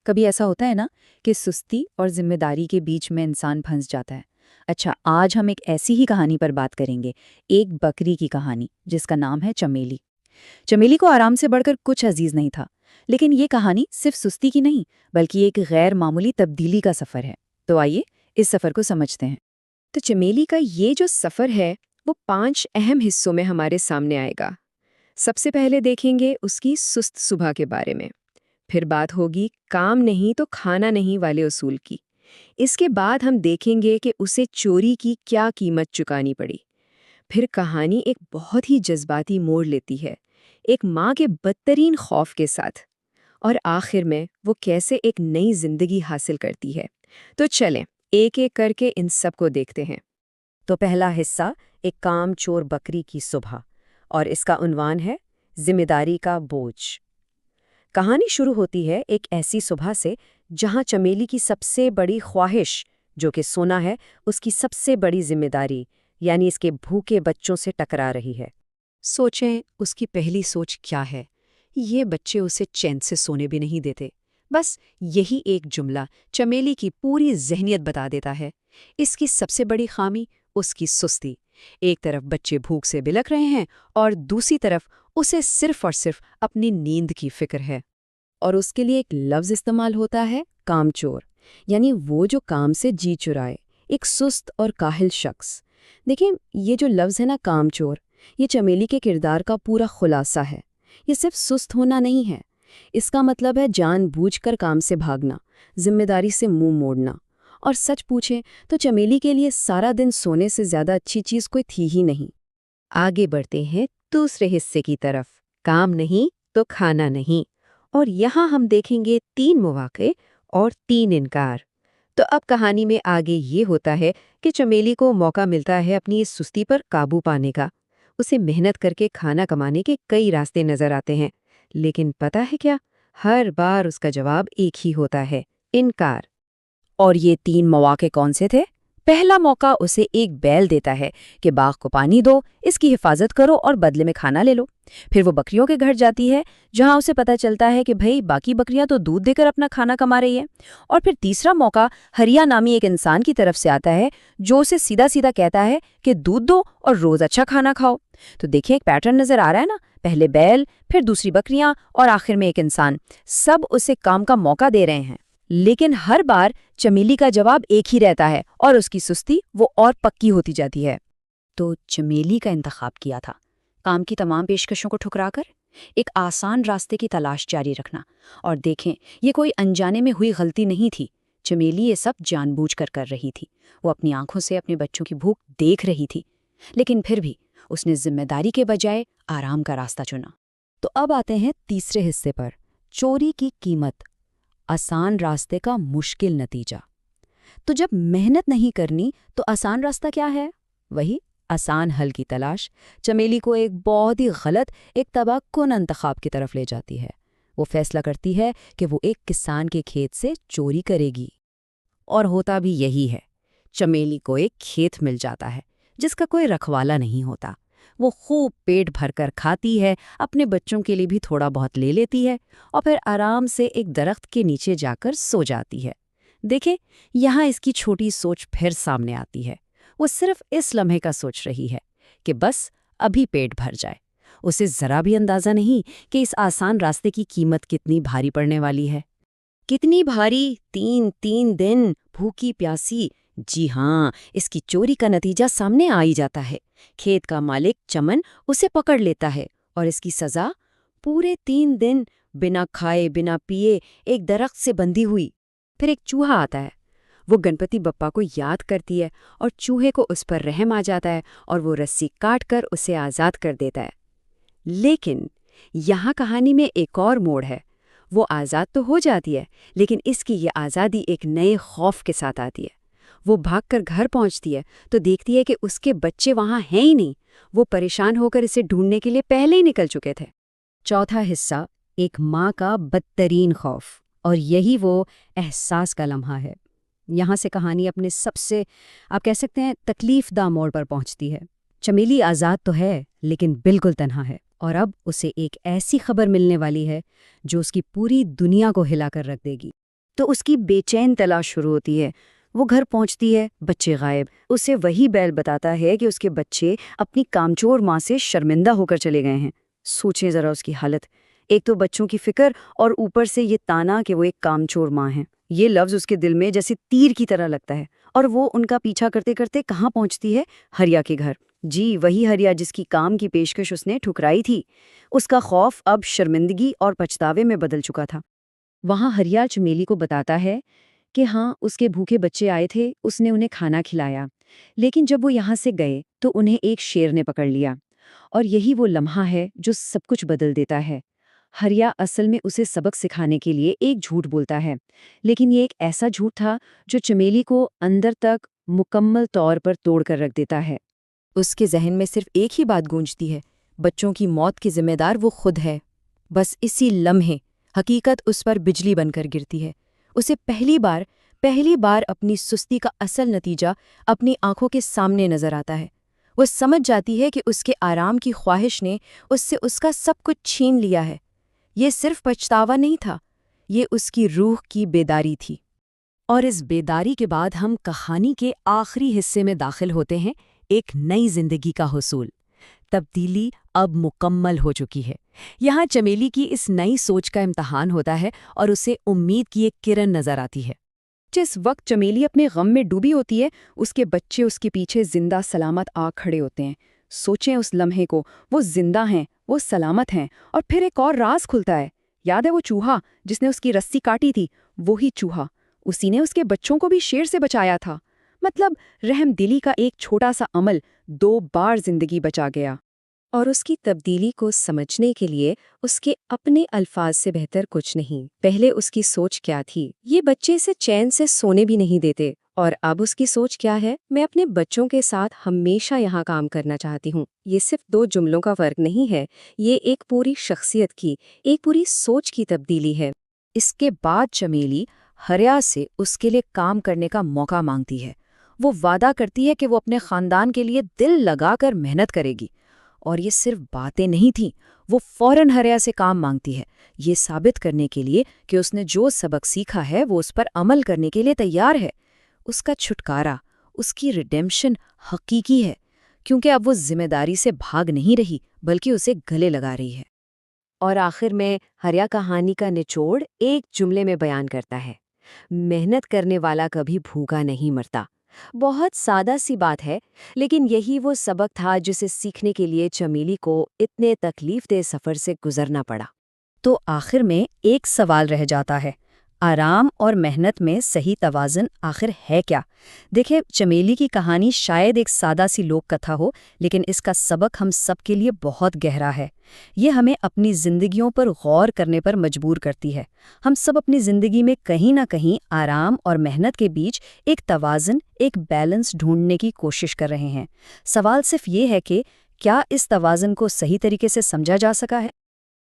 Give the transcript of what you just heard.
کبھی ایسا ہوتا ہے نا کہ سستی اور ذمہ داری کے بیچ میں انسان پھنس جاتا ہے۔ اچھا، آج ہم ایک ایسی ہی کہانی پر بات کریں گے، ایک بکری کی کہانی جس کا نام ہے چمیلی۔ چمیلی کو آرام سے بڑھ کر کچھ عزیز نہیں تھا، لیکن یہ کہانی صرف سستی کی نہیں بلکہ ایک غیر معمولی تبدیلی کا سفر ہے۔ تو آئیے اس سفر کو سمجھتے ہیں۔ تو چمیلی کا یہ جو سفر ہے وہ 5 اہم حصوں میں ہمارے سامنے آئے گا۔ سب سے پہلے دیکھیں گے اس کی سست صبح کے بارے میں، پھر بات ہوگی کام نہیں تو کھانا نہیں والے اصول کی۔ اس کے بعد ہم دیکھیں گے کہ اسے چوری کی کیا قیمت چکانی پڑی۔ پھر کہانی ایک بہت ہی جذباتی موڑ لیتی ہے، ایک ماں کے بدترین خوف کے ساتھ، اور آخر میں وہ کیسے ایک نئی زندگی حاصل کرتی ہے۔ تو چلیں ایک ایک کر کے ان سب کو دیکھتے ہیں۔ تو پہلا حصہ ایک کام چور بکری کی صبح، اور اس کا عنوان ہے ذمہ داری کا بوجھ۔ کہانی شروع ہوتی ہے ایک ایسی صبح سے جہاں چمیلی کی سب سے بڑی خواہش، جو کہ سونا ہے، اس کی سب سے بڑی ذمہ داری یعنی اس کے بھوکے بچوں سے ٹکرا رہی ہے۔ سوچیں اس کی پہلی سوچ کیا ہے۔ یہ بچے اسے چین سے سونے بھی نہیں دیتے۔ بس یہی ایک جملہ چمیلی کی پوری ذہنیت بتا دیتا ہے۔ اس کی سب سے بڑی خامی اس کی سستی۔ ایک طرف بچے بھوک سے بلک رہے ہیں اور دوسری طرف اسے صرف اور صرف اپنی نیند کی فکر ہے۔ اور اس کے لیے ایک لفظ استعمال ہوتا ہے کام چور، یعنی وہ جو کام سے جی چرائے، ایک سست اور کاہل شخص۔ دیکھیں یہ جو لفظ ہے نا کام چور، یہ چمیلی کے کردار کا پورا خلاصہ ہے۔ یہ صرف سست ہونا نہیں ہے، اس کا مطلب ہے جان بوجھ کر کام سے بھاگنا، ذمہ داری سے منہ موڑنا۔ اور سچ پوچھیں تو چمیلی کے لیے سارا دن سونے سے زیادہ اچھی چیز کوئی تھی ہی نہیں۔ آگے بڑھتے ہیں دوسرے حصے کی طرف، کام نہیں تو کھانا نہیں، اور یہاں ہم دیکھیں گے 3 مواقع اور 3 انکار۔ تو اب کہانی میں آگے یہ ہوتا ہے کہ چمیلی کو موقع ملتا ہے اپنی اس سستی پر قابو پانے کا۔ اسے محنت کر کے کھانا کمانے کے کئی راستے نظر آتے ہیں، لیکن پتہ ہے کیا؟ ہر بار اس کا جواب ایک ہی ہوتا ہے، انکار۔ اور یہ 3 مواقع کون سے تھے؟ پہلا موقع اسے ایک بیل دیتا ہے کہ باغ کو پانی دو، اس کی حفاظت کرو اور بدلے میں کھانا لے لو۔ پھر وہ بکریوں کے گھر جاتی ہے جہاں اسے پتہ چلتا ہے کہ بھئی باقی بکریاں تو دودھ دے کر اپنا کھانا کما رہی ہیں۔ اور پھر تیسرا موقع ہریا نامی ایک انسان کی طرف سے آتا ہے جو اسے سیدھا سیدھا کہتا ہے کہ دودھ دو اور روز اچھا کھانا کھاؤ۔ تو دیکھیں ایک پیٹرن نظر آ رہا ہے نا، پہلے بیل، پھر دوسری بکریاں اور آخر میں ایک انسان، سب اسے کام کا موقع دے رہے ہیں، لیکن ہر بار چمیلی کا جواب ایک ہی رہتا ہے اور اس کی سستی وہ اور پکی ہوتی جاتی ہے۔ تو چمیلی کا انتخاب کیا تھا، کام کی تمام پیشکشوں کو ٹھکرا کر ایک آسان راستے کی تلاش جاری رکھنا۔ اور دیکھیں یہ کوئی انجانے میں ہوئی غلطی نہیں تھی، چمیلی یہ سب جان بوجھ کر رہی تھی۔ وہ اپنی آنکھوں سے اپنے بچوں کی بھوک دیکھ رہی تھی، لیکن پھر بھی اس نے ذمہ داری کے بجائے آرام کا راستہ چنا۔ تو اب آتے ہیں تیسرے حصے پر، چوری کی قیمت، آسان راستے کا مشکل نتیجہ۔ تو جب محنت نہیں کرنی تو آسان راستہ کیا ہے؟ وہی آسان حل کی تلاش چمیلی کو ایک بہت ہی غلط، ایک تباہ کن انتخاب کی طرف لے جاتی ہے۔ وہ فیصلہ کرتی ہے کہ وہ ایک کسان کے کھیت سے چوری کرے گی۔ اور ہوتا بھی یہی ہے، چمیلی کو ایک کھیت مل جاتا ہے جس کا کوئی رکھوالا نہیں ہوتا۔ وہ خوب پیٹ بھر کر کھاتی ہے، اپنے بچوں کے لیے بھی تھوڑا بہت لے لیتی ہے، اور پھر آرام سے ایک درخت کے نیچے جا کر سو جاتی ہے۔ دیکھیں یہاں اس کی چھوٹی سوچ پھر سامنے آتی ہے۔ وہ صرف اس لمحے کا سوچ رہی ہے کہ بس ابھی پیٹ بھر جائے۔ اسے ذرا بھی اندازہ نہیں کہ اس آسان راستے کی قیمت کتنی بھاری پڑنے والی ہے۔ کتنی بھاری؟ 3 دن بھوکی پیاسی۔ جی ہاں، اس کی چوری کا نتیجہ سامنے آ ہی جاتا ہے۔ کھیت کا مالک چمن اسے پکڑ لیتا ہے اور اس کی سزا پورے 3 دن بنا کھائے بنا پیے ایک درخت سے بندھی ہوئی۔ پھر ایک چوہا آتا ہے، وہ گنپتی بپا کو یاد کرتی ہے اور چوہے کو اس پر رحم آ جاتا ہے اور وہ رسی کاٹ کر اسے آزاد کر دیتا ہے۔ لیکن یہاں کہانی میں ایک اور موڑ ہے۔ وہ آزاد تو ہو جاتی ہے، لیکن اس کی یہ آزادی ایک نئے خوف کے ساتھ آتی ہے۔ وہ بھاگ کر گھر پہنچتی ہے تو دیکھتی ہے کہ اس کے بچے وہاں ہیں ہی نہیں۔ وہ پریشان ہو کر اسے ڈھونڈنے کے لیے پہلے ہی نکل چکے تھے۔ چوتھا حصہ ایک ماں کا بدترین خوف، اور یہی وہ احساس کا لمحہ ہے۔ یہاں سے کہانی اپنے سب سے، آپ کہہ سکتے ہیں، تکلیف دہ موڑ پر پہنچتی ہے۔ چمیلی آزاد تو ہے لیکن بالکل تنہا ہے، اور اب اسے ایک ایسی خبر ملنے والی ہے جو اس کی پوری دنیا کو ہلا کر رکھ دے گی۔ تو اس کی بے چین تلاش شروع ہوتی ہے۔ وہ گھر پہنچتی ہے، بچے غائب۔ اسے وہی بیل بتاتا ہے کہ اس کے بچے اپنی کامچور ماں سے شرمندہ ہو کر چلے گئے ہیں۔ سوچیں ذرا اس کی حالت، ایک تو بچوں کی فکر اور اوپر سے یہ تانا کہ وہ ایک کامچور ماں ہیں۔ یہ لفظ اس کے دل میں جیسے تیر کی طرح لگتا ہے، اور وہ ان کا پیچھا کرتے کرتے کہاں پہنچتی ہے؟ ہریا کے گھر۔ جی وہی ہریا جس کی کام کی پیشکش اس نے ٹھکرائی تھی۔ اس کا خوف اب شرمندگی اور پچھتاوے میں بدل چکا تھا۔ وہاں ہریا چمیلی کو بتاتا ہے کہ ہاں اس کے بھوکے بچے آئے تھے، اس نے انہیں کھانا کھلایا، لیکن جب وہ یہاں سے گئے تو انہیں ایک شیر نے پکڑ لیا، اور یہی وہ لمحہ ہے جو سب کچھ بدل دیتا ہے۔ ہریا اصل میں اسے سبق سکھانے کے لیے ایک جھوٹ بولتا ہے، لیکن یہ ایک ایسا جھوٹ تھا جو چمیلی کو اندر تک مکمل طور پر توڑ کر رکھ دیتا ہے۔ اس کے ذہن میں صرف ایک ہی بات گونجتی ہے، بچوں کی موت کی ذمہ دار وہ خود ہے۔ بس اسی لمحے حقیقت اس پر بجلی بن کر گرتی ہے۔ اسے پہلی بار اپنی سستی کا اصل نتیجہ اپنی آنکھوں کے سامنے نظر آتا ہے۔ وہ سمجھ جاتی ہے کہ اس کے آرام کی خواہش نے اس سے اس کا سب کچھ چھین لیا ہے۔ یہ صرف پچھتاوا نہیں تھا، یہ اس کی روح کی بیداری تھی۔ اور اس بیداری کے بعد ہم کہانی کے آخری حصے میں داخل ہوتے ہیں، ایک نئی زندگی کا حصول۔ تبدیلی اب مکمل ہو چکی ہے۔ یہاں چمیلی کی اس نئی سوچ کا امتحان ہوتا ہے اور اسے امید کی ایک کرن نظر آتی ہے۔ جس وقت چمیلی اپنے غم میں ڈوبی ہوتی ہے، اس کے بچے اس کے پیچھے زندہ سلامت آ کھڑے ہوتے ہیں۔ سوچیں اس لمحے کو، وہ زندہ ہیں، وہ سلامت ہیں، اور پھر ایک اور راز کھلتا ہے۔ یاد ہے وہ چوہا جس نے اس کی رسی کاٹی تھی؟ وہی چوہا، اسی نے اس کے بچوں کو بھی شیر سے بچایا تھا۔ مطلب رحم دلی کا ایک چھوٹا سا عمل 2 بار زندگی بچا گیا۔ اور اس کی تبدیلی کو سمجھنے کے لیے اس کے اپنے الفاظ سے بہتر کچھ نہیں۔ پہلے اس کی سوچ کیا تھی؟ یہ بچے سے چین سے سونے بھی نہیں دیتے، اور اب اس کی سوچ کیا ہے؟ میں اپنے بچوں کے ساتھ ہمیشہ یہاں کام کرنا چاہتی ہوں۔ یہ صرف 2 جملوں کا فرق نہیں ہے، یہ ایک پوری شخصیت کی، ایک پوری سوچ کی تبدیلی ہے۔ اس کے بعد چمیلی ہریا سے اس کے لیے کام کرنے کا موقع مانگتی ہے۔ وہ وعدہ کرتی ہے کہ وہ اپنے خاندان کے لیے دل لگا کر محنت کرے گی، اور یہ صرف باتیں نہیں تھیں، وہ فوراً ہریا سے کام مانگتی ہے، یہ ثابت کرنے کے لیے کہ اس نے جو سبق سیکھا ہے وہ اس پر عمل کرنے کے لیے تیار ہے۔ اس کا چھٹکارا، اس کی ریڈیمشن حقیقی ہے، کیونکہ اب وہ ذمہ داری سے بھاگ نہیں رہی بلکہ اسے گلے لگا رہی ہے۔ اور آخر میں ہریا کہانی کا نچوڑ ایک جملے میں بیان کرتا ہے: محنت کرنے والا کبھی بھوکا نہیں مرتا۔ بہت سادہ سی بات ہے، لیکن یہی وہ سبق تھا جسے سیکھنے کے لیے چمیلی کو اتنے تکلیف دہ سفر سے گزرنا پڑا۔ تو آخر میں ایک سوال رہ جاتا ہے، آرام اور محنت میں صحیح توازن آخر ہے کیا؟ دیکھیں، چمیلی کی کہانی شاید ایک سادہ سی لوک کتھا ہو، لیکن اس کا سبق ہم سب کے لیے بہت گہرا ہے۔ یہ ہمیں اپنی زندگیوں پر غور کرنے پر مجبور کرتی ہے۔ ہم سب اپنی زندگی میں کہیں نہ کہیں آرام اور محنت کے بیچ ایک توازن، ایک بیلنس ڈھونڈنے کی کوشش کر رہے ہیں۔ سوال صرف یہ ہے کہ کیا اس توازن کو صحیح طریقے سے سمجھا جا سکا ہے؟